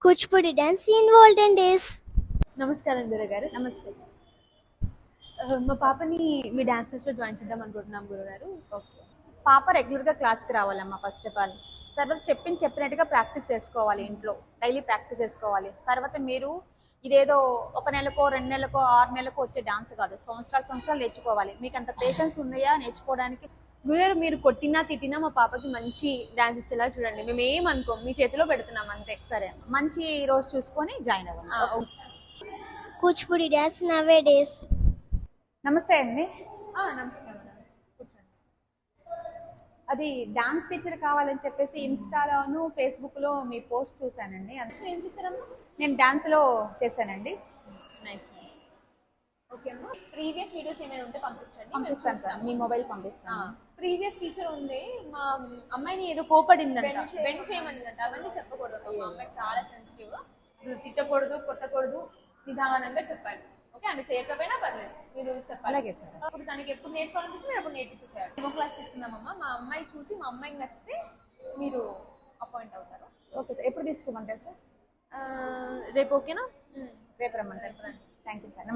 Kuchipudi dance in olden days. నమస్కారం గురుగారు. నమస్తే. మా పాపని మీ డాన్స్ క్లాస్లో జాయిన్ చేద్దాం అనుకుంటున్నాం గురుగారు. ఓకే. పాప రెగ్యులర్గా క్లాస్కి రావాలమ్మా. ఫస్ట్ ఆఫ్ ఆల్ తర్వాత చెప్పినట్టుగా ప్రాక్టీస్ చేసుకోవాలి. ఇంట్లో డైలీ ప్రాక్టీస్ చేసుకోవాలి. తర్వాత మీరు ఇదేదో ఒక నెలకో 2 నెలలకో 6 నెలలకో వచ్చే డాన్స్ కాదు, సంవత్సరాలు నేర్చుకోవాలి. మీకు అంత పేషెన్స్ ఉన్నాయా నేర్చుకోవడానికి? గురుగారు మీరు కొట్టినా తిట్టినా మా పాపకి మంచి డాన్స్ వచ్చేలా చూడండి. మేము ఏమనుకోం, మీ చేతిలో పెడుతున్నాం అంతే. సరే అమ్మా, మంచి రోజు చూసుకొని జాయిన్ అవ్వండి. Kuchipudi dance nowadays. నమస్తే అండి. నమస్కారం. కూర్చోండి. అది డాన్స్ టీచర్ కావాలని చెప్పేసి ఇన్స్టాలోను ఫేస్బుక్లో మీ పోస్ట్ చూశానండి. అందులో ఏం చేశారమ్మా? నేను డాన్స్లో చేశానండి. నైస్. ఓకే అమ్మా, ప్రీవియస్ వీడియోస్ ఏమైనా ఉంటే పంపించండి. పంపిస్తాను సార్, మీ మొబైల్ పంపిస్తాను. ప్రీవియస్ టీచర్ ఉంది, మా అమ్మాయిని ఏదో కోపడిందంట, బెంచ్ చేయమనిందంట. అవన్నీ చెప్పకూడదు. మా అమ్మాయి చాలా సెన్సిటివ్. అసలు తిట్టకూడదు, కొట్టకూడదు, నిదానంగా చెప్పాలి. ఓకే, ఆమె చేయకపోయినా పర్లేదు, మీరు చెప్పాలి. అలాగే సార్. అప్పుడు తనకి ఎప్పుడు నేర్చుకోవాలనిపిస్తే మీరు అప్పుడు నేర్పించేసారు. Demo class తీసుకుందామమ్మా. మా అమ్మాయి చూసి మా అమ్మాయికి నచ్చితే మీరు అపాయింట్ అవుతారు. ఓకే సార్, ఎప్పుడు తీసుకోమంటారు సార్? రేపు ఓకేనా? రేపు రమ్మంటారు సార్. Thank you sir. నమస్తే.